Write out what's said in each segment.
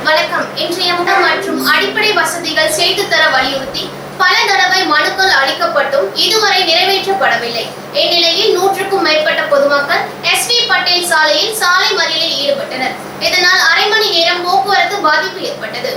வணக்கம். இன்றைய மற்றும் அடிப்படை வசதிகள் செய்து தர வலியுறுத்தி பல தடவை மனுக்கள் அளிக்கப்பட்டும் இதுவரை நிறைவேற்றப்படவில்லை. இந்நிலையில் 100க்கும் மேற்பட்ட பொதுமக்கள் SV பட்டேல் சாலையில் சாலை மறியலில் ஈடுபட்டனர். இதனால் அரை மணி நேரம் போக்குவரத்து பாதிப்பு ஏற்பட்டது.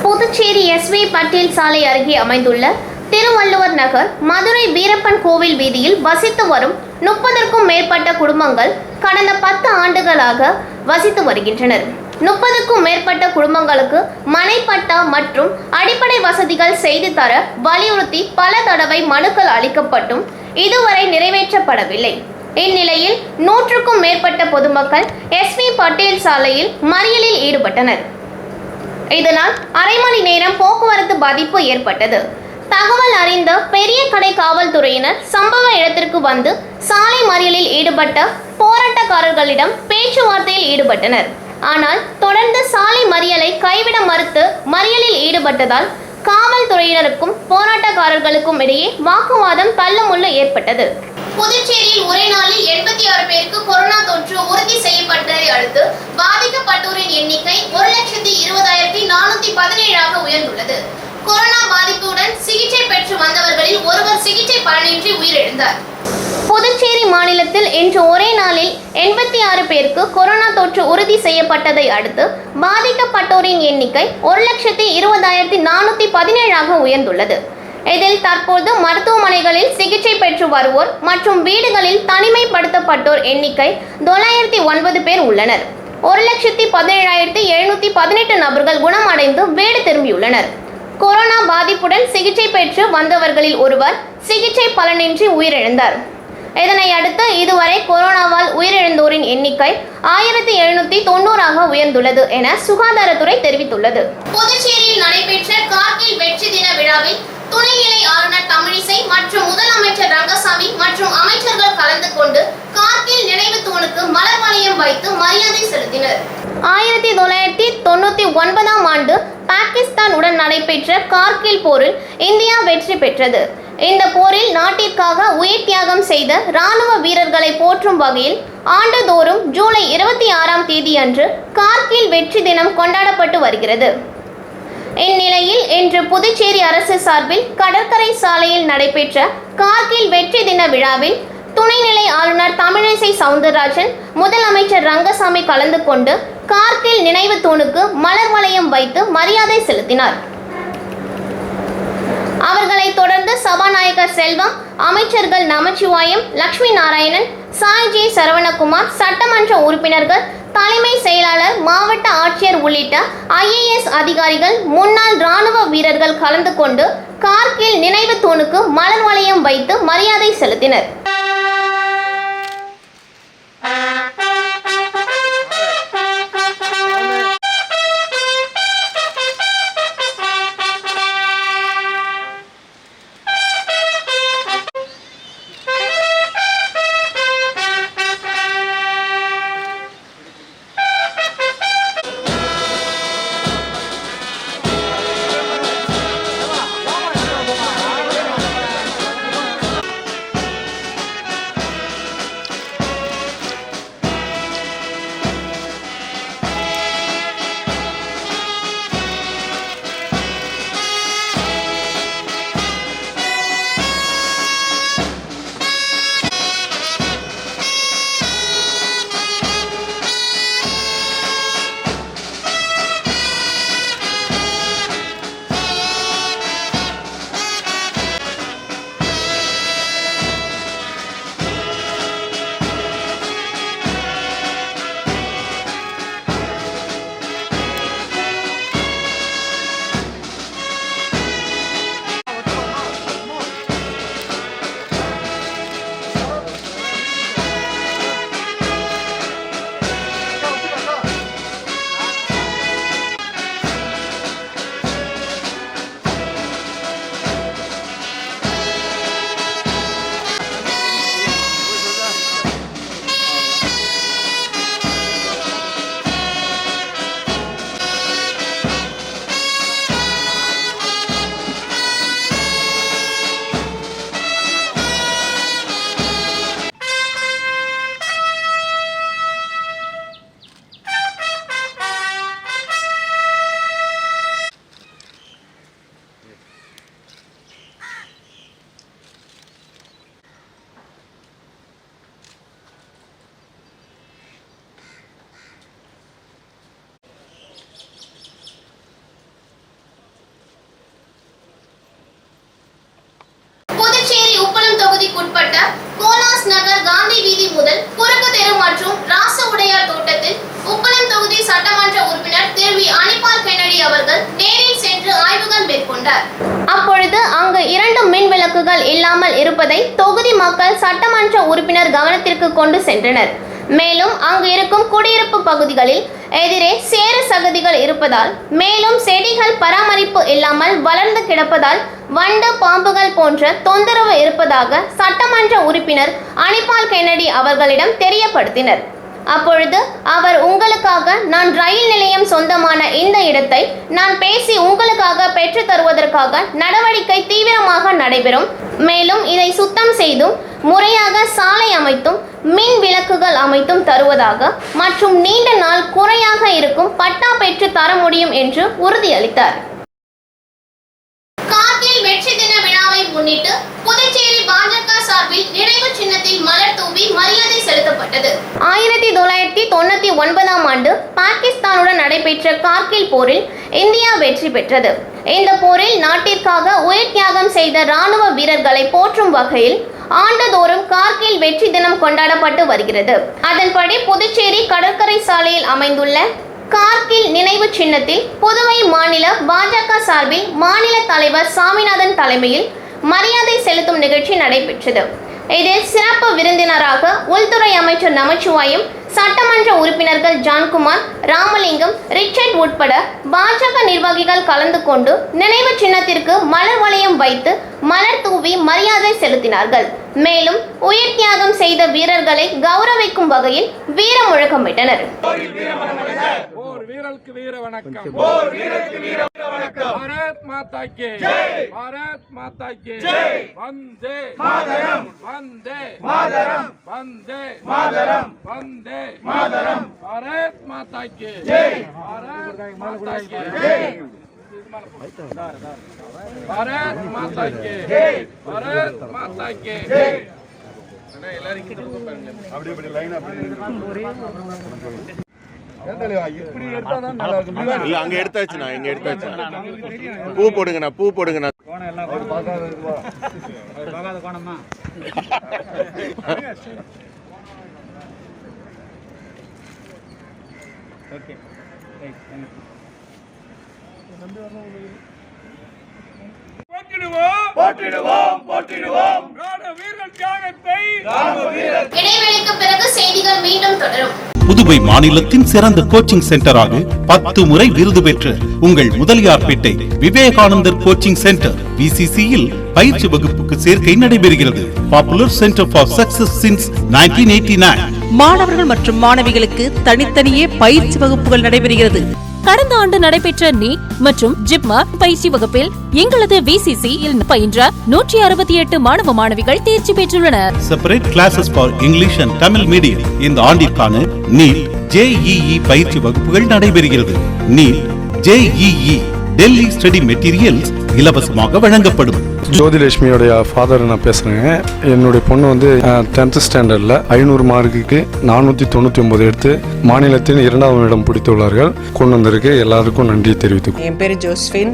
புதுச்சேரி SV பட்டேல் சாலை அருகே அமைந்துள்ள திருவள்ளுவர் நகர் மதுரை வீரப்பன் கோவில் வீதியில் வசித்து வரும் 30க்கும் மேற்பட்ட குடும்பங்கள் கடந்த 10 ஆண்டுகளாக வசித்து வருகின்றனர். 30க்கும் மேற்பட்ட குடும்பங்களுக்கு மனைப்பட்டா மற்றும் அடிப்படை வசதிகள் செய்து தர வலியுறுத்தி பல தடவை மனுக்கள் அளிக்கப்பட்டும் இதுவரை நிறைவேற்றப்படவில்லை. இந்நிலையில் 100க்கும் மேற்பட்ட பொதுமக்கள் SV பட்டேல் சாலையில் மறியலில் ஈடுபட்டனர். இதனால் அரை மணி நேரம் போக்குவரத்து பாதிப்பு ஏற்பட்டது. தகவல் அறிந்த பெரிய கடை காவல்துறையினர் சம்பவ இடத்திற்கு வந்து சாலை மறியலில் ஈடுபட்ட போராட்டக்காரர்களிடம் பேச்சுவார்த்தையில் ஈடுபட்டனர். ஆனால் தொடர்ந்து சாலை மறியலை கைவிட மறுத்து மறியலில் ஈடுபட்டதால் காவல்துறையினருக்கும் போராட்டக்காரர்களுக்கும் இடையே வாக்குவாதம் தள்ளுமுள்ளு ஏற்பட்டது. புதுச்சேரியில் ஒரே நாளில் 86 பேருக்கு கொரோனா தொற்று உறுதி செய்யப்பட்டதை அடுத்து பாதிக்கப்பட்டோரின் எண்ணிக்கை 1,20,417 உயர்ந்துள்ளது. கொரோனா பாதிப்புடன் சிகிச்சை பெற்று வந்தவர்களில் ஒருவர் சிகிச்சை பலனின்றி உயிரிழந்தார். புதுச்சேரி மாநிலத்தில் இன்று ஒரே நாளில் 86 பேருக்கு கொரோனா தொற்று உறுதி செய்யப்பட்டதை அடுத்து பாதிக்கப்பட்டோரின் எண்ணிக்கை 1,20,417 உயர்ந்துள்ளது. இதில் தற்போது மருத்துவமனைகளில் சிகிச்சை பெற்று வருவோர் மற்றும் வீடுகளில் தனிமைப்படுத்தப்பட்டோர் எண்ணிக்கை 909 பேர் உள்ளனர். 1,17,718 நபர்கள் குணமடைந்து வீடு திரும்பியுள்ளனர். கொரோனா பாதிப்புடன் சிகிச்சை பெற்று வந்தவர்களில் ஒருவர் சிகிச்சை பலனின்றி உயிரிழந்தார். இதனை அடுத்து இதுவரை கொரோனாவால் உயிரிழந்தோரின் எண்ணிக்கை 1,790 உயர்ந்துள்ளது என சுகாதாரத்துறை தெரிவித்துள்ளது. புதுச்சேரியில் நடைபெற்ற கார்கில் வெற்றி தின விழாவில் துணைநிலை ஆளுநர் தமிழிசை மற்றும் முதலமைச்சர் ரங்கசாமி மற்றும் அமைச்சர்கள் கலந்து கொண்டு கார்கில் நினைவு தூணுக்கு மலர் வளையம் வைத்து மரியாதை செலுத்தினர். 1999 ஆண்டு பாகிஸ்தானுடன் நடைபெற்ற கார்கில் போரில் இந்தியா வெற்றி பெற்றது. இந்த போரில் நாட்டிற்காக உயிர் தியாகம் செய்த இராணுவ வீரர்களை போற்றும் வகையில் ஆண்டுதோறும் ஜூலை 26ஆம் தேதி அன்று கார்கில் வெற்றி தினம் கொண்டாடப்பட்டு வருகிறது. இந்நிலையில் இன்று புதுச்சேரி அரசு சார்பில் கடற்கரை சாலையில் நடைபெற்ற கார்கில் வெற்றி தின விழாவில் துணைநிலை ஆளுநர் தமிழிசை சவுந்தரராஜன், முதலமைச்சர் ரங்கசாமி கலந்து கொண்டு கார்கில் நினைவு தூணுக்கு மலர் வளையம் வைத்து மரியாதை செலுத்தினார். அவர்களை தொடர்ந்து சபாநாயகர் செல்வம், அமைச்சர்கள் நமச்சிவாயம், லட்சுமி நாராயணன், சாய் ஜே சரவணகுமார், சட்டமன்ற உறுப்பினர்கள், தலைமை செயலாளர், மாவட்ட ஆட்சியர் உள்ளிட்ட IAS அதிகாரிகள், முன்னாள் இராணுவ வீரர்கள் கலந்து கொண்டு கார்கில் நினைவு தூணுக்கு மலர் வளையம் வைத்து மரியாதை செலுத்தினர். நகர் காந்தி வீதி முதல் குறுக்கு தெரு மற்றும் ராச உடையார் தோட்டத்தில் உப்பளம் தொகுதி சட்டமன்ற உறுப்பினர் திருவி அனிபால் கென்னடி அவர்கள் நேரில் சென்று ஆய்வுகள் மேற்கொண்டார். அப்பொழுது அங்கு 2 மின் விளக்குகள் இல்லாமல் இருப்பதை தொகுதி மக்கள் சட்டமன்ற உறுப்பினர் கவனத்திற்கு கொண்டு சென்றனர். மேலும் அங்கு இருக்கும் குடியிருப்பு பகுதிகளில் எதிரே சேறு சகதிகள் இருப்பதால், மேலும் செடிகள் பராமரிப்பு இல்லாமல் வளர்ந்து கிடப்பதால் வண்டு பாம்புகள் போன்ற தொந்தரவு இருப்பதாக சட்டமன்ற உறுப்பினர் அனிபால் கென்னடி அவர்களிடம் தெரியப்படுத்தினர். அப்பொழுது அவர், உங்களுக்காக நான் ரயில் நிலையம் சொந்தமான இந்த இடத்தை நான் பேசி உங்களுக்காக பெற்று தருவதற்காக நடவடிக்கை தீவிரமாக நடைபெறும். மேலும் இதை சுத்தம் செய்தும் முறையாக சாலை அமைத்தும் மின் விளக்குகள் அமைத்தும் தருவதாக மற்றும் நீண்ட நாள் குறையாக இருக்கும் பட்டா பெற்று தர முடியும் என்று உறுதியளித்தார். கார்கில் வெற்றி தின விழாவை முன்னிட்டு புதுச்சேரி பாஜக சார்பில் நினைவு சின்னத்தில் மலர் தூவி மரியாதை செலுத்தப்பட்டது. 1999ஆம் ஆண்டு பாகிஸ்தானுடன் நடைபெற்ற கார்கில் போரில் இந்தியா வெற்றி பெற்றது. இந்த போரில் நாட்டிற்காக உயிர் தியாகம் செய்த ராணுவ வீரர்களை போற்றும் வகையில் ஆண்டுதோறும் கார்கில் வெற்றி தினம் கொண்டாடப்பட்டு வருகிறது. அதன்படி புதுச்சேரி கடற்கரை சாலையில் அமைந்துள்ள கார்கில் நினைவு சின்னத்தில் புதுவை மாநில பாஜக சார்பில் மாநில தலைவர் சாமிநாதன் தலைமையில் மரியாதை செலுத்தும் நிகழ்ச்சி நடைபெற்றது. இதில் சிறப்பு விருந்தினராக உள்துறை அமைச்சர் நமச்சிவாயம், சட்டமன்ற உறுப்பினர்கள் ஜான்குமார், ராமலிங்கம், ரிச்சர்ட் உட்பட பாஜக நிர்வாகிகள் கலந்து கொண்டு நினைவு சின்னத்திற்கு மலர் வளையம் வைத்து மலர் தூவி மரியாதை செலுத்தினார்கள். மேலும் உயிர் தியாகம் செய்த வீரர்களை கௌரவிக்கும் வகையில் வீர முழக்கமிட்டனர். வீரருக்கு வீர வணக்கம். போர் வீரருக்கு வீர வணக்கம். பாரத் மாதா கி ஜெய். பாரத் மாதா கி ஜெய். வந்தே மாதரம். வந்தே மாதரம். வந்தே மாதரம். வந்தே மாதரம். பாரத் மாதா கி ஜெய். பாரத் மாதா கி ஜெய். பாரத் மாதா கி ஜெய். பாரத் மாதா கி ஜெய். எல்லாரும் அப்படி அப்படி லைன் அப்படி அங்க எடுத்தாச்சுண்ணா, இங்க எடுத்தாச்சு. பூ போடுங்கண்ணா, பூ போடுங்கண்ணா. இடைவெளிக்கு பிறகு செய்திகள் மீண்டும் தொடரும். புதுவை மாநிலத்தின் சிறந்த கோச்சிங் சென்டராக 10 முறை விருது பெற்ற உங்கள் முதலியார்பேட்டை விவேகானந்தர் கோச்சிங் சென்டர் VCCயில் பயிற்சி வகுப்புக்கு சேர்க்கை நடைபெறுகிறது. Popular centre for success since 1989. மாணவர்கள் மற்றும் மாணவிகளுக்கு தனித்தனியே பயிற்சி வகுப்புகள் நடைபெறுகிறது. கடந்த ஆண்டு நடைபெற்ற நீட் மற்றும் ஜிப்மா பயிற்சி வகுப்பில் எங்களது VCCயில் பயின்ற 168 மாணவ மாணவிகள் தேர்ச்சி பெற்றுள்ளனர். Separate classes for English and Tamil medium. இந்த ஆண்டிற்கான நீட் JEE பயிற்சி வகுப்புகள் நடைபெறுகிறது. NEET JEE Delhi study materials இலவசமாக வழங்கப்படும். ஜோதிலட்சுமியோடைய ஃபாதர் நான் பேசுகிறேங்க. என்னுடைய பொண்ணு வந்து 10th ஸ்டாண்டர்டில் 500 மார்க்குக்கு 499 எடுத்து மாநிலத்தின் 2வது இடம் பிடித்துள்ளார்கள். கொண்டு வந்திருக்கு. எல்லாருக்கும் நன்றி தெரிவித்துக்கோ. என் பேர் ஜோஸ்ஃபின்.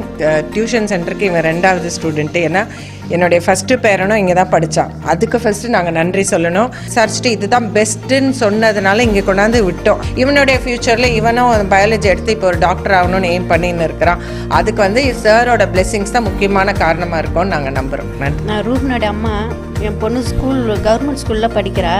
டியூஷன் சென்டருக்கு இவன் 2வது ஸ்டூடெண்ட்டு. ஏன்னா என்னுடைய ஃபஸ்ட்டு பேரனும் இங்கே தான் படித்தான். அதுக்கு ஃபஸ்ட்டு நாங்கள் நன்றி சொல்லணும். விசாரிச்சுட்டு இதுதான் பெஸ்ட்டுன்னு சொன்னதுனால இங்கே கொண்டாந்து விட்டோம். இவனுடைய ஃப்யூச்சரில் இவனும் பயாலஜி எடுத்து இப்போ ஒரு டாக்டர் ஆகணும்னு எய்ம் பண்ணின்னு இருக்கிறான். அதுக்கு வந்து சாரோட பிளெஸிங்ஸ் தான் முக்கியமான காரணமாக இருக்கும்னு நாங்கள் நம்புகிறோம். நான் ரூஹ்னோட அம்மா. என் பொண்ணு கவர்மெண்ட் ஸ்கூலில் படிக்கிறா.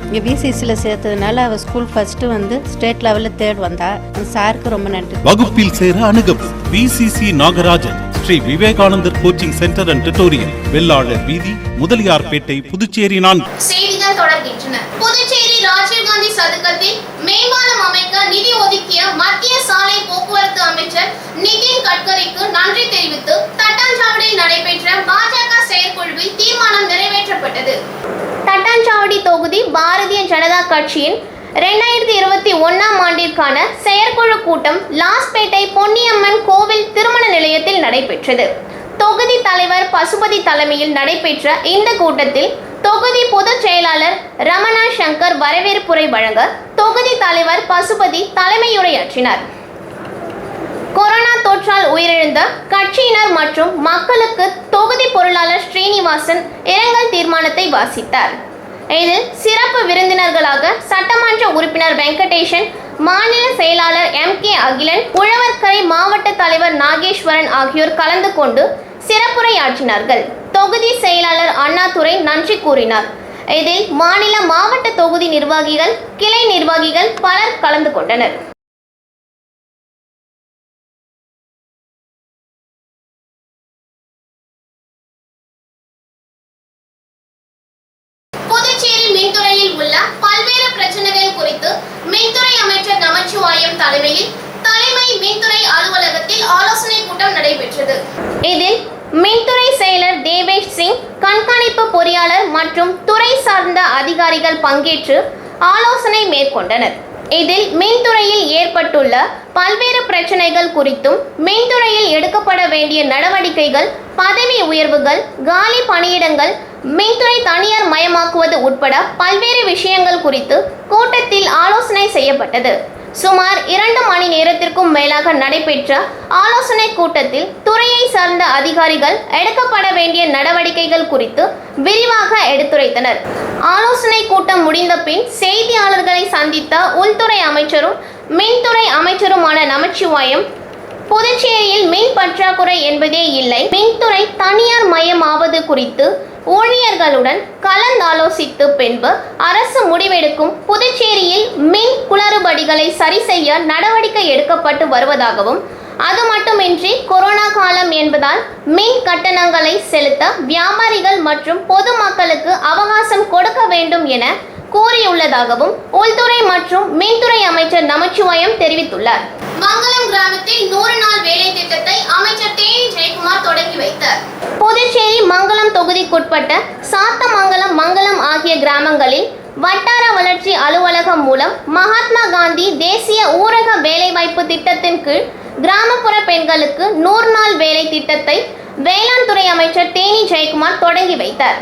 இங்கே VCCயில் சேர்த்ததுனால அவள் ஸ்கூல் ஃபர்ஸ்ட்டு வந்து ஸ்டேட் லெவலில் 3rd வந்தா. சாருக்கு ரொம்ப நன்றி. வகுப்பில் சேர அணுகவும் VCC Nagarajan, Sri Vivekanandar coaching centre and tutorial, Vellalar வீதி, முதலியார்பேட்டை, புதுச்சேரி 4. செய்திகள் தொடர்கின்றன. புதுச்சேரி ராஜீவ்காந்தி சதுக்கத்தில் மேம்பாலம் அமைக்க நிதி ஒதுக்கிய மத்திய சாலை போக்குவரத்து அமைச்சர் நிதின் கட்கரிக்கு நன்றி தெரிவித்து தட்டாஞ்சாவடியில் நடைபெற்ற பாஜக செயற்குழுவில் தீர்மானம் நிறைவேற்றப்பட்டது. தட்டாஞ்சாவடி தொகுதி பாரதிய ஜனதா கட்சியின் 2021ஆம் ஆண்டிற்கான செயற்குழு கூட்டம் லாஸ்பேட்டை பொன்னியம்மன் கோவில் திருமண நிலையத்தில் நடைபெற்றது. தொகுதி தலைவர் பசுபதி தலைமையில் நடைபெற்ற இந்த கூட்டத்தில் தொகுதி பொதுச் செயலாளர் ரமணா சங்கர் வரவேற்புரை வழங்க தொகுதி தலைவர் பசுபதி தலைமையுரையாற்றினார். கொரோனா தொற்றால் உயிரிழந்த கட்சியினர் மற்றும் மக்களுக்கு தொகுதி பொருளாளர் ஸ்ரீனிவாசன் இரங்கல் தீர்மானத்தை வாசித்தார். இதில் சிறப்பு விருந்தினர்களாக சட்டமன்ற உறுப்பினர் வெங்கடேசன், மாநில செயலாளர் MK அகிலன், உழவர்கரை மாவட்ட தலைவர் நாகேஸ்வரன் ஆகியோர் கலந்து கொண்டு சிறப்புரையாற்றினார்கள். தொகுதி செயலாளர் அண்ணாதுரை நன்றி கூறினார். இதில் மாநில மாவட்ட தொகுதி நிர்வாகிகள், கிளை நிர்வாகிகள் பலர் கலந்து கொண்டனர். புதுச்சேரி மின்துறையில் உள்ள பல்வேறு பிரச்சனைகள் குறித்து மின்துறை அமைச்சர் நமச்சிவாயம் தலைமையில் தலைமை மின்துறை அலுவலகத்தில் ஆலோசனை கூட்டம் நடைபெற்றது. இதில் மின்துறை செயலர் தேவேஷ் சிங், கண்காணிப்பு பொறியாளர் மற்றும் துறை சார்ந்த அதிகாரிகள் பங்கேற்று ஆலோசனை மேற்கொண்டனர். இதில் மின்துறையில் ஏற்பட்டுள்ள பல்வேறு பிரச்சனைகள் குறித்தும், மின்துறையில் எடுக்கப்பட வேண்டிய நடவடிக்கைகள், பதவி உயர்வுகள், காலி பணியிடங்கள், மின்துறை தனியார் மயமாக்குவது உட்பட பல்வேறு விஷயங்கள் குறித்து கூட்டத்தில் ஆலோசனை செய்யப்பட்டது. சுமார் 2 மணி நேரத்திற்கும் மேலாக நடைபெற்ற ஆலோசனை கூட்டத்தில் துறையை சார்ந்த அதிகாரிகள் எடுக்கப்பட வேண்டிய நடவடிக்கைகள் குறித்து விரிவாக எடுத்துரைத்தனர். ஆலோசனை கூட்டம் முடிந்த பின் செய்தியாளர்களை சந்தித்த உள்துறை அமைச்சரும் மின்துறை அமைச்சருமான நமச்சிவாயம், புதுச்சேரியில் மின் பற்றாக்குறை என்பதே இல்லை, மின்துறை தனியார் மயமாவது குறித்து ஊழியர்களுடன் கலந்தாலோசித்து பின்பு அரசு முடிவெடுக்கும். புதுச்சேரியில் மின் குளறுபடிகளை சரி செய்ய நடவடிக்கை எடுக்கப்பட்டு வருவதாகவும், அது மட்டுமின்றி கொரோனா காலம் என்பதால் மின் கட்டணங்களை செலுத்த வியாபாரிகள் மற்றும் பொதுமக்களுக்கு அவகாசம் கொடுக்க வேண்டும் என கூறியுள்ளதாகவும் உள்துறை மற்றும் மின்துறை அமைச்சர் நமச்சிவாயம் தெரிவித்துள்ளார். மங்களம் கிராமத்தில் 100 நாள் வேலை திட்டத்தை அமைச்சர் தேனி ஜெயக்குமார் தொடங்கி வைத்தார். புதுச்சேரி மங்களம் தொகுதிக்குட்பட்ட சாத்தமங்கலம், மங்களம் ஆகிய கிராமங்களில் வட்டார வளர்ச்சி அலுவலகம் மூலம் மகாத்மா காந்தி தேசிய ஊரக வேலைவாய்ப்பு திட்டத்தின் கீழ் கிராமப்புற பெண்களுக்கு 100 நாள் வேலை திட்டத்தை வேளாண் துறை அமைச்சர் தேனி ஜெயக்குமார் தொடங்கி வைத்தார்.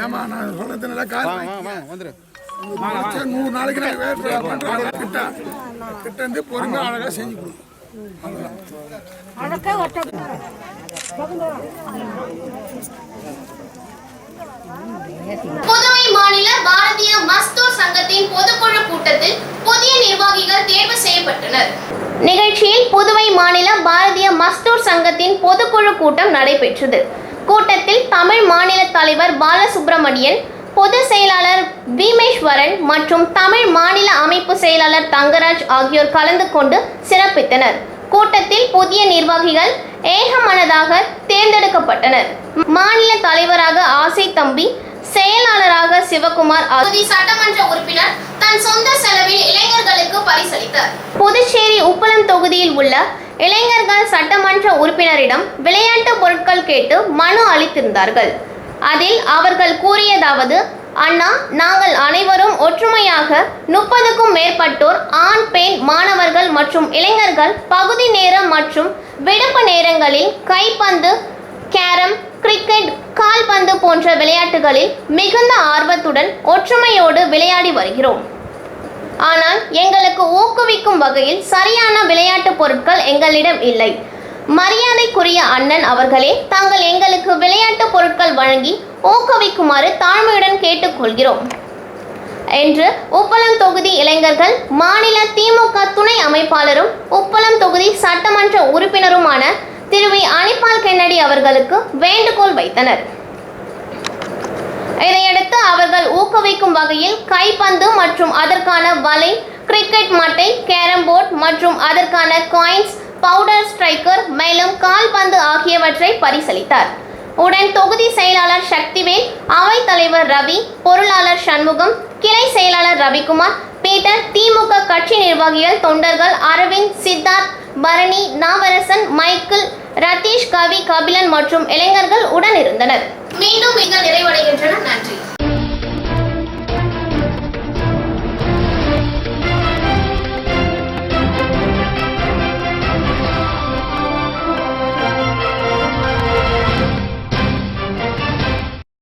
ஏமா நான் சொல்றதுனால காரணம் 100 நாளைக்கு நான் வெயிட் பண்றேன். கிட்ட இருந்து பொறுமையா அழகா செஞ்சு கொடுங்க. புதுவை மாநில பாரதிய மஸ்தூர் சங்கத்தின் பொதுக்குழு கூட்டத்தில் புதிய நிர்வாகிகள் தேர்வு செய்யப்பட்டனர். நிகழ்ச்சியில் புதுவை மாநில பாரதிய மஸ்தூர் சங்கத்தின் பொதுக்குழு கூட்டம் நடைபெற்றது. கூட்டத்தில் தமிழ் மாநில தலைவர் பாலசுப்ரமணியன், பொதுச் செயலாளர் பீமேஸ்வரன் மற்றும் தமிழ் மாநில அமைப்பு செயலாளர் தங்கராஜ் ஆகியோர் கலந்து கொண்டு சிறப்பித்தனர். கூட்டத்தில் புதிய நிர்வாகிகள் ஏகமனதாக தேர்ந்தெடுக்கப்பட்டனர். மாநில தலைவராக ஆசை தம்பி, செயலாளராக சிவகுமார், சட்டமன்ற உறுப்பினர் தன் சொந்த செலவில் இளைஞர்களுக்கு பரிசளித்தார். புதுச்சேரி உப்பளம் தொகுதியில் உள்ள இளைஞர்கள் சட்டமன்ற உறுப்பினரிடம் விளையாட்டு பொருட்கள் கேட்டு மனு அளித்திருந்தார்கள். அதில் அவர்கள் கூறியதாவது: அண்ணா, நாங்கள் அனைவரும் ஒற்றுமையாக 30க்கும் மேற்பட்டோர் ஆண், பெண், மாணவர்கள் மற்றும் இளைஞர்கள் பகுதி நேரம் மற்றும் விடுப்பு நேரங்களில் கைப்பந்து, கேரம், கிரிக்கெட், கால்பந்து போன்ற விளையாட்டுகளில் மிகுந்த ஆர்வத்துடன் ஒற்றுமையோடு விளையாடி வருகிறோம். ஆனால் எங்களுக்கு ஊக்குவிக்கும் வகையில் சரியான விளையாட்டு பொருட்கள் எங்களிடம் இல்லை. மரியாதைக்குரிய அண்ணன் அவர்களே, தாங்கள் எங்களுக்கு விளையாட்டு பொருட்கள் வழங்கி ஊக்குவிக்குமாறு தாழ்மையுடன் கேட்டுக்கொள்கிறோம் என்று உப்பளம் தொகுதி இளைஞர்கள் மாநில திமுக துணை அமைப்பாளரும் உப்பளம் தொகுதி சட்டமன்ற உறுப்பினருமான திருவி அனிபால் கென்னடி அவர்களுக்கு வேண்டுகோள் வைத்தனர். இதையடுத்து அவர்கள் ஊக்குவிக்கும் வகையில் கைப்பந்து மற்றும் அதற்கான வலை, கிரிக்கெட் மட்டை, கேரம் போர்ட் மற்றும் அதற்கான காயின்ஸ், பவுடர், ஸ்ட்ரைக்கர், மேலும் கால்பந்து ஆகியவற்றை பரிசளித்தார். உடன் தொகுதி செயலாளர் சக்திவேல், அவைத் தலைவர் ரவி, பொருளாளர் சண்முகம், கிளை செயலாளர் ரவிக்குமார், பீட்டர், திமுக கட்சி நிர்வாகிகள், தொண்டர்கள் அரவிந்த், சித்தார்த், பரணி, நாவரசன், மைக்கேல், ரதீஷ், கவி, கபிலன் மற்றும் இளைஞர்கள் உடன் இருந்தனர். மீண்டும் நிறைவடைகின்றன. நன்றி.